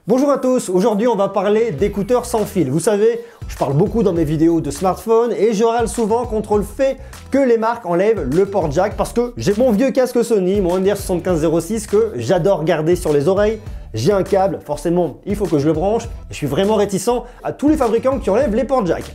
Bonjour à tous, aujourd'hui on va parler d'écouteurs sans fil. Vous savez, je parle beaucoup dans mes vidéos de smartphone et je râle souvent contre le fait que les marques enlèvent le port jack parce que j'ai mon vieux casque Sony, mon MDR7506 que j'adore garder sur les oreilles. J'ai un câble, forcément il faut que je le branche et je suis vraiment réticent à tous les fabricants qui enlèvent les ports jack.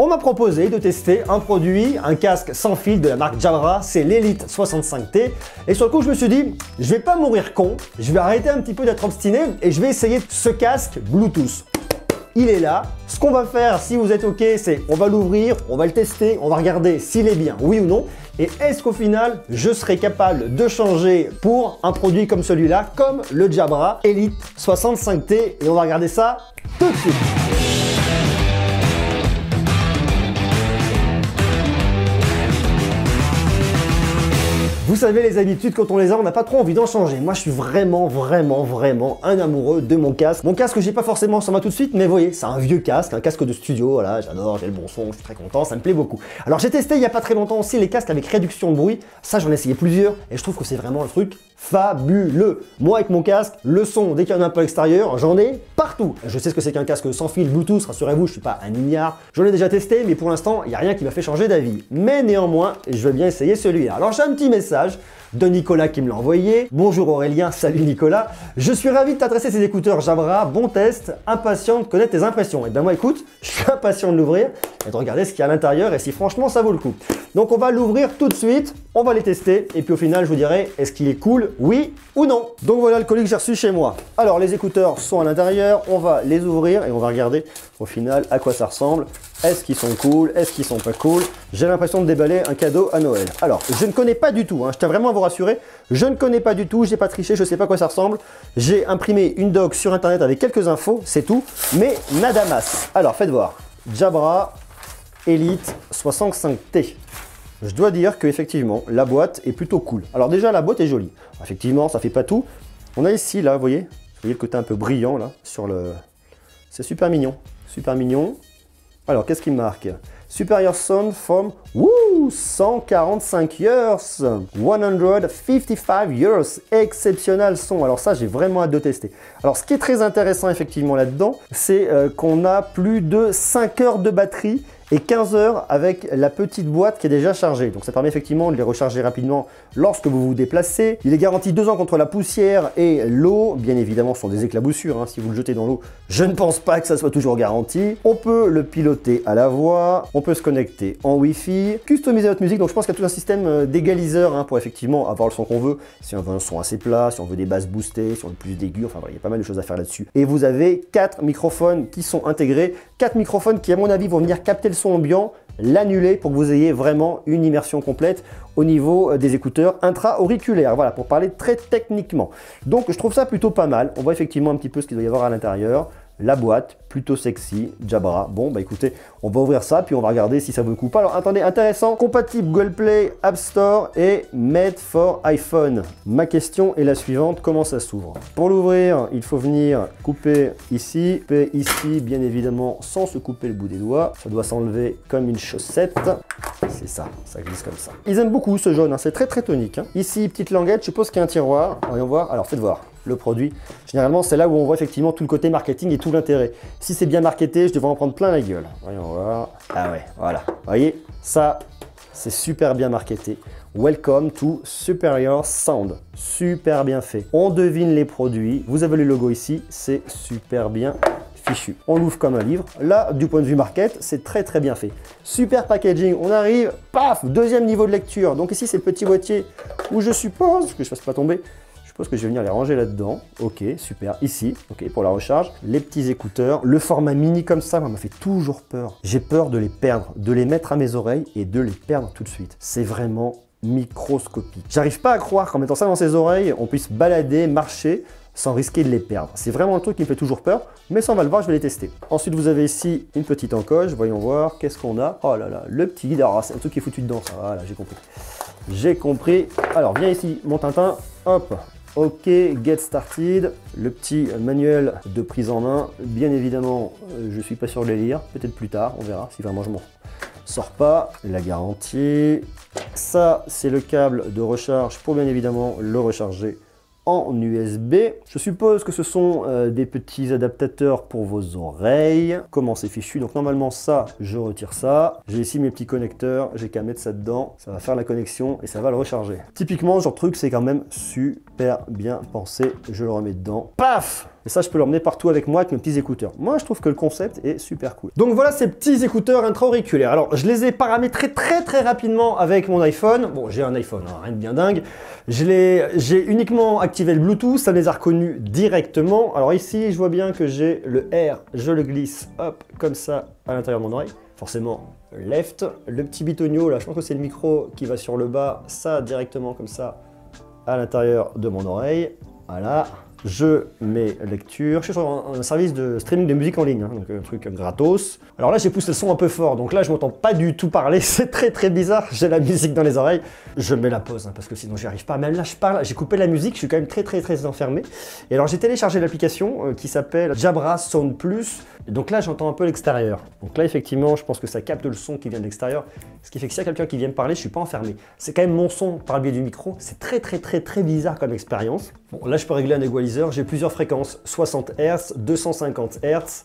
On m'a proposé de tester un produit, un casque sans fil de la marque Jabra, c'est l'Elite 65T. Et sur le coup, je me suis dit, je vais pas mourir con, je vais arrêter un petit peu d'être obstiné et je vais essayer ce casque Bluetooth. Il est là. Ce qu'on va faire, si vous êtes OK, c'est on va l'ouvrir, on va le tester, on va regarder s'il est bien, oui ou non. Et est-ce qu'au final, je serai capable de changer pour un produit comme celui-là, comme le Jabra Elite 65T. Et on va regarder ça tout de suite. Vous savez, les habitudes, quand on les a, on n'a pas trop envie d'en changer. Moi, je suis vraiment un amoureux de mon casque. Mon casque, j'ai pas forcément ça va tout de suite, mais vous voyez, c'est un vieux casque, un casque de studio, voilà, j'adore, j'ai le bon son, je suis très content, ça me plaît beaucoup. Alors, j'ai testé il y a pas très longtemps aussi les casques avec réduction de bruit. Ça, j'en ai essayé plusieurs et je trouve que c'est vraiment un truc fabuleux. Moi, avec mon casque, le son, dès qu'il y en a un peu à l'extérieur, j'en ai partout. Je sais ce que c'est qu'un casque sans fil Bluetooth, rassurez-vous, je suis pas un ignare. J'en ai déjà testé, mais pour l'instant, il n'y a rien qui m'a fait changer d'avis. Mais néanmoins, je vais bien essayer celui-là. Alors, j'ai un petit message de Nicolas qui me l'a envoyé. Bonjour Aurélien, salut Nicolas. Je suis ravi de t'adresser ces écouteurs Jabra. Bon test, impatient de connaître tes impressions. Et ben moi écoute, je suis impatient de l'ouvrir et de regarder ce qu'il y a à l'intérieur et si franchement ça vaut le coup. Donc on va l'ouvrir tout de suite, on va les tester et puis au final je vous dirai est-ce qu'il est cool, oui ou non. Donc voilà le colis que j'ai reçu chez moi. Alors les écouteurs sont à l'intérieur, on va les ouvrir et on va regarder au final à quoi ça ressemble. Est-ce qu'ils sont cool? Est-ce qu'ils sont pas cool? J'ai l'impression de déballer un cadeau à Noël. Alors, je ne connais pas du tout, je tiens vraiment à vous rassurer, je ne connais pas du tout, j'ai pas triché, je sais pas à quoi ça ressemble. J'ai imprimé une doc sur internet avec quelques infos, c'est tout, mais nadamas. Alors, faites voir. Jabra Elite 65T. Je dois dire que effectivement, la boîte est plutôt cool. Alors déjà, la boîte est jolie. Effectivement, ça fait pas tout. On a ici, là, vous voyez le côté un peu brillant, là, sur le... C'est super mignon, super mignon. Alors, qu'est-ce qui marque? Superior Sound from 145 years, 155 years, exceptionnel son. Alors ça, j'ai vraiment hâte de tester. Alors, ce qui est très intéressant effectivement là-dedans, c'est qu'on a plus de 5 heures de batterie et 15 heures avec la petite boîte qui est déjà chargée. Donc ça permet effectivement de les recharger rapidement lorsque vous vous déplacez. Il est garanti 2 ans contre la poussière et l'eau. Bien évidemment, ce sont des éclaboussures. Si vous le jetez dans l'eau, je ne pense pas que ça soit toujours garanti. On peut le piloter à la voix. On peut se connecter en Wi-Fi. Customiser votre musique. Donc je pense qu'il y a tout un système d'égaliseur pour effectivement avoir le son qu'on veut. Si on veut un son assez plat, si on veut des basses boostées, si on veut plus d'aigus. Enfin voilà, il y a pas mal de choses à faire là-dessus. Et vous avez 4 microphones qui sont intégrés. 4 microphones qui, à mon avis, vont venir capter le son ambiant, l'annuler pour que vous ayez vraiment une immersion complète au niveau des écouteurs intra-auriculaires. Voilà, pour parler très techniquement. Donc, je trouve ça plutôt pas mal. On voit effectivement un petit peu ce qu'il doit y avoir à l'intérieur. La boîte, plutôt sexy, Jabra. Bon, bah écoutez, on va ouvrir ça, puis on va regarder si ça vaut le coup pas. Alors, attendez, intéressant, compatible Google Play, App Store et Made for iPhone. Ma question est la suivante, comment ça s'ouvre? Pour l'ouvrir, il faut venir couper ici, bien évidemment, sans se couper le bout des doigts. Ça doit s'enlever comme une chaussette. C'est ça, ça glisse comme ça. Ils aiment beaucoup ce jaune, c'est très tonique. Ici, petite languette, je suppose qu'il y a un tiroir. Voyons voir, alors faites voir. Le produit. Généralement, c'est là où on voit effectivement tout le côté marketing et tout l'intérêt. Si c'est bien marketé, je devrais en prendre plein la gueule. Voyons voir. Ah ouais, voilà. Vous voyez, ça, c'est super bien marketé. Welcome to Superior Sound. Super bien fait. On devine les produits. Vous avez le logo ici. C'est super bien fichu. On l'ouvre comme un livre. Là, du point de vue market, c'est très bien fait. Super packaging. On arrive, paf, deuxième niveau de lecture. Donc ici, c'est le petit boîtier où je suppose que je ne fasse pas tomber. Je pense que je vais venir les ranger là-dedans. Ok, super. Ici, ok, pour la recharge. Les petits écouteurs. Le format mini comme ça, moi, m'a fait toujours peur. J'ai peur de les perdre, de les mettre à mes oreilles et de les perdre tout de suite. C'est vraiment microscopique. J'arrive pas à croire qu'en mettant ça dans ses oreilles, on puisse balader, marcher sans risquer de les perdre. C'est vraiment un truc qui me fait toujours peur, mais ça on va le voir, je vais les tester. Ensuite, vous avez ici une petite encoche. Voyons voir, qu'est-ce qu'on a? Oh là là, le petit guide. Alors, c'est un truc qui est foutu dedans, ça. Voilà, j'ai compris. J'ai compris. Alors, viens ici, mon Tintin. Hop. Ok, get started, le petit manuel de prise en main. Bien évidemment, je suis pas sûr de les lire, peut-être plus tard, on verra si vraiment je m'en sors pas. La garantie, ça c'est le câble de recharge pour bien évidemment le recharger en USB. Je suppose que ce sont des petits adaptateurs pour vos oreilles. Comment c'est fichu? Donc normalement ça, je retire ça. J'ai ici mes petits connecteurs, j'ai qu'à mettre ça dedans. Ça va faire la connexion et ça va le recharger. Typiquement, ce genre de truc, c'est quand même super bien pensé. Je le remets dedans. Paf! Et ça, je peux l'emmener partout avec moi avec mes petits écouteurs. Moi, je trouve que le concept est super cool. Donc voilà ces petits écouteurs intra-auriculaires. Alors, je les ai paramétrés très rapidement avec mon iPhone. Bon, j'ai un iPhone, hein, rien de bien dingue. J'ai uniquement activé le Bluetooth, ça me les a reconnus directement. Alors ici, je vois bien que j'ai le R, je le glisse, hop, comme ça, à l'intérieur de mon oreille. Forcément, left. Le petit bitonio, là, je pense que c'est le micro qui va sur le bas. Ça, directement comme ça, à l'intérieur de mon oreille. Voilà. Je mets lecture. Je suis sur un service de streaming de musique en ligne, hein, donc un truc gratos. Alors là, j'ai poussé le son un peu fort, donc là, je m'entends pas du tout parler. C'est très bizarre. J'ai la musique dans les oreilles. Je mets la pause, hein, parce que sinon, j'y arrive pas. Même là, je parle, j'ai coupé la musique. Je suis quand même très enfermé. Et alors, j'ai téléchargé l'application qui s'appelle Jabra Sound Plus. Et donc là, j'entends un peu l'extérieur. Donc là, effectivement, je pense que ça capte le son qui vient de l'extérieur. Ce qui fait que s'il y a quelqu'un qui vient me parler, je suis pas enfermé. C'est quand même mon son par le biais du micro. C'est très bizarre comme expérience. Bon, là, je peux régler un égaliseur. J'ai plusieurs fréquences. 60 Hz, 250 Hz,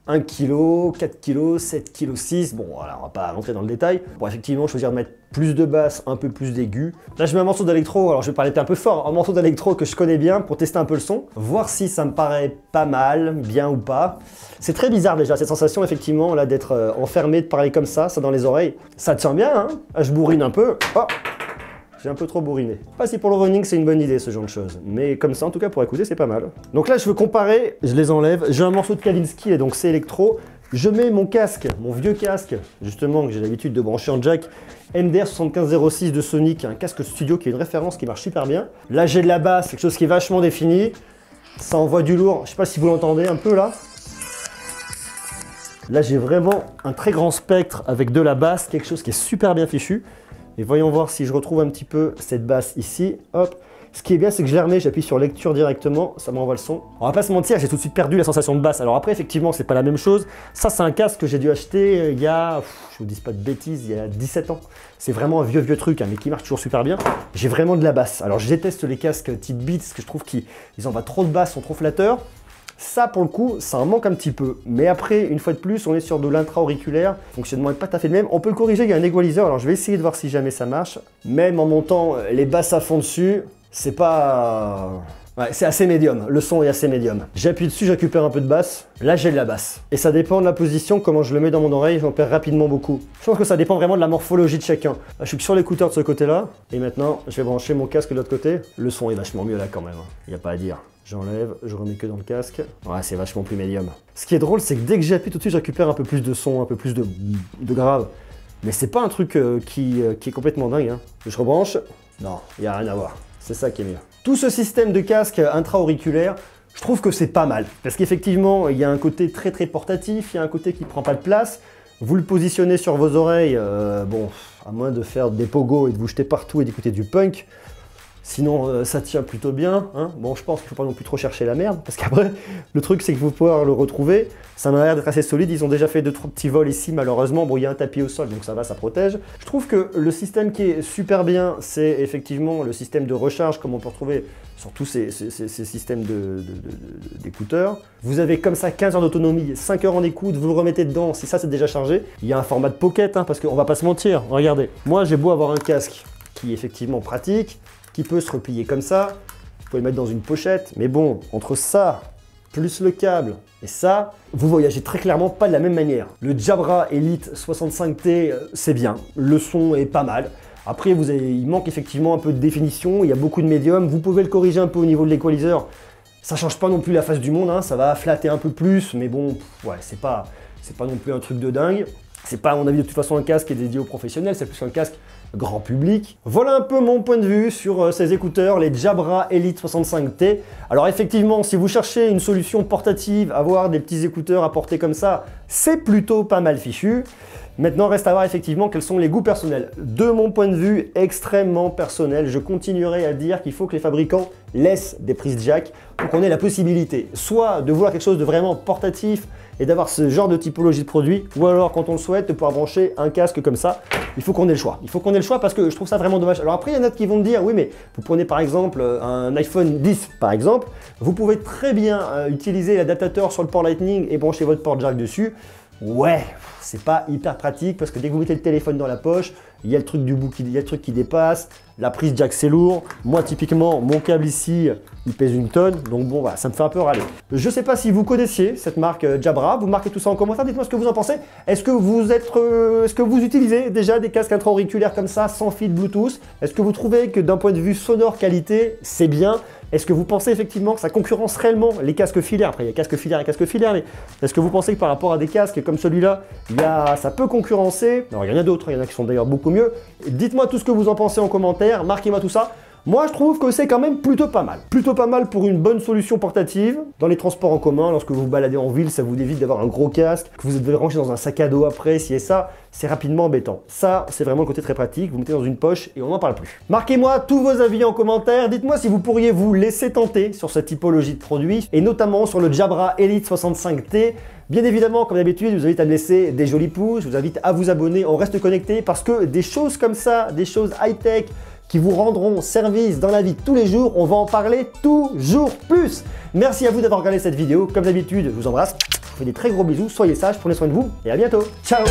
1 kg, 4 kg, 7 kg 6. Bon, voilà, on va pas rentrer dans le détail. Pour effectivement choisir de mettre plus de basse, un peu plus d'aigu. Là, je mets un morceau d'électro. Alors, je vais parler un peu fort. Un morceau d'électro que je connais bien pour tester un peu le son. Voir si ça me paraît pas mal, bien ou pas. C'est très bizarre déjà, cette sensation, effectivement, là, d'être enfermé, de parler comme ça dans les oreilles. Ça tient bien, hein. Je bourrine un peu. Oh, j'ai un peu trop bourriné. Pas si pour le running, c'est une bonne idée, ce genre de choses. Mais comme ça, en tout cas, pour écouter, c'est pas mal. Donc là, je veux comparer. Je les enlève. J'ai un morceau de Kavinsky, et donc c'est électro. Je mets mon casque, mon vieux casque, justement, que j'ai l'habitude de brancher en jack, MDR 7506 de Sony, qui est un casque studio qui est une référence qui marche super bien. Là, j'ai de la basse, quelque chose qui est vachement défini. Ça envoie du lourd. Je sais pas si vous l'entendez un peu là. Là, j'ai vraiment un très grand spectre avec de la basse, quelque chose qui est super bien fichu. Et voyons voir si je retrouve un petit peu cette basse ici. Hop. Ce qui est bien, c'est que je l'ai remis, j'appuie sur lecture directement, ça m'envoie le son. On va pas se mentir, j'ai tout de suite perdu la sensation de basse. Alors après, effectivement, c'est pas la même chose. Ça, c'est un casque que j'ai dû acheter il y a, je vous dis pas de bêtises, il y a 17 ans. C'est vraiment un vieux truc, hein, mais qui marche toujours super bien. J'ai vraiment de la basse. Alors je déteste les casques type Beats, parce que je trouve qu'ils envoient trop de basse, sont trop flatteurs. Ça, pour le coup, ça en manque un petit peu. Mais après, une fois de plus, on est sur de l'intra-auriculaire. Le fonctionnement n'est pas tout à fait le même. On peut le corriger, il y a un égaliseur. Alors, je vais essayer de voir si jamais ça marche. Même en montant les basses à fond dessus, c'est pas... Ouais, c'est assez médium. Le son est assez médium. J'appuie dessus, je récupère un peu de basse. Là, j'ai de la basse. Et ça dépend de la position, comment je le mets dans mon oreille, j'en perds rapidement beaucoup. Je pense que ça dépend vraiment de la morphologie de chacun. Là, je suis sur l'écouteur de ce côté-là. Et maintenant, je vais brancher mon casque de l'autre côté. Le son est vachement mieux là quand même. Il n'y a pas à dire. J'enlève, je remets que dans le casque. Ouais, c'est vachement plus médium. Ce qui est drôle, c'est que dès que j'appuie tout de suite, je récupère un peu plus de son, un peu plus de grave. Mais c'est pas un truc qui est complètement dingue. Hein. Je rebranche. Non, il n'y a rien à voir. C'est ça qui est mieux. Tout ce système de casque intra-auriculaire, je trouve que c'est pas mal. Parce qu'effectivement, il y a un côté très portatif, il y a un côté qui prend pas de place. Vous le positionnez sur vos oreilles, bon, à moins de faire des pogos et de vous jeter partout et d'écouter du punk. Sinon, ça tient plutôt bien. Hein. Bon, je pense qu'il ne faut pas non plus trop chercher la merde, parce qu'après, le truc, c'est que vous pouvez le retrouver. Ça m'a l'air d'être assez solide. Ils ont déjà fait 2-3 petits vols ici, malheureusement. Bon, il y a un tapis au sol, donc ça va, ça protège. Je trouve que le système qui est super bien, c'est effectivement le système de recharge, comme on peut retrouver sur tous ces systèmes d'écouteurs. Vous avez comme ça 15 heures d'autonomie, 5 heures en écoute, vous le remettez dedans, si ça c'est déjà chargé. Il y a un format de pocket, hein, parce qu'on va pas se mentir. Regardez, moi j'ai beau avoir un casque qui est effectivement pratique, qui peut se replier comme ça, vous pouvez le mettre dans une pochette, mais bon, entre ça, plus le câble et ça, vous voyagez très clairement pas de la même manière. Le Jabra Elite 65T, c'est bien, le son est pas mal. Après, il manque effectivement un peu de définition, il y a beaucoup de médium, vous pouvez le corriger un peu au niveau de l'équaliseur. Ça change pas non plus la face du monde, hein, ça va flatter un peu plus, mais bon, ouais, c'est pas non plus un truc de dingue. C'est pas à mon avis de toute façon un casque qui est dédié aux professionnels, c'est plus un casque grand public. Voilà un peu mon point de vue sur ces écouteurs, les Jabra Elite 65T. Alors effectivement, si vous cherchez une solution portative, avoir des petits écouteurs à porter comme ça, c'est plutôt pas mal fichu. Maintenant, reste à voir effectivement quels sont les goûts personnels. De mon point de vue extrêmement personnel, je continuerai à dire qu'il faut que les fabricants laissent des prises jack pour qu'on ait la possibilité soit de vouloir quelque chose de vraiment portatif et d'avoir ce genre de typologie de produit, ou alors quand on le souhaite de pouvoir brancher un casque comme ça. Il faut qu'on ait le choix. Il faut qu'on ait le choix parce que je trouve ça vraiment dommage. Alors après, il y en a qui vont me dire, oui mais vous prenez par exemple un iPhone 10 par exemple, vous pouvez très bien utiliser l'adaptateur sur le port Lightning et brancher votre port jack dessus. Ouais, c'est pas hyper pratique parce que dès que vous mettez le téléphone dans la poche, il y a le truc du bout il y a le truc qui dépasse, la prise jack c'est lourd. Moi typiquement, mon câble ici, il pèse une tonne, donc bon voilà, ça me fait un peu râler. Je sais pas si vous connaissiez cette marque Jabra, vous marquez tout ça en commentaire, dites-moi ce que vous en pensez. Est-ce que vous utilisez déjà des casques intra-auriculaires comme ça, sans fil Bluetooth? Est-ce que vous trouvez que d'un point de vue sonore qualité, c'est bien? Est-ce que vous pensez effectivement que ça concurrence réellement les casques filaires? Après, il y a casques filaires et casques filaires, mais est-ce que vous pensez que par rapport à des casques comme celui-là, ça peut concurrencer? Alors, il y en a d'autres, il y en a qui sont d'ailleurs beaucoup mieux. Dites-moi tout ce que vous en pensez en commentaire, marquez-moi tout ça. Moi, je trouve que c'est quand même plutôt pas mal. Plutôt pas mal pour une bonne solution portative. Dans les transports en commun, lorsque vous vous baladez en ville, ça vous évite d'avoir un gros casque, que vous devez ranger dans un sac à dos après, si et ça, c'est rapidement embêtant. Ça, c'est vraiment le côté très pratique. Vous mettez dans une poche et on n'en parle plus. Marquez-moi tous vos avis en commentaire. Dites-moi si vous pourriez vous laisser tenter sur cette typologie de produit, et notamment sur le Jabra Elite 65T. Bien évidemment, comme d'habitude, je vous invite à me laisser des jolis pouces, je vous invite à vous abonner, on reste connecté parce que des choses comme ça, des choses high-tech, qui vous rendront service dans la vie de tous les jours, on va en parler toujours plus. Merci à vous d'avoir regardé cette vidéo. Comme d'habitude, je vous embrasse, je vous fais des très gros bisous, soyez sages, prenez soin de vous et à bientôt. Ciao!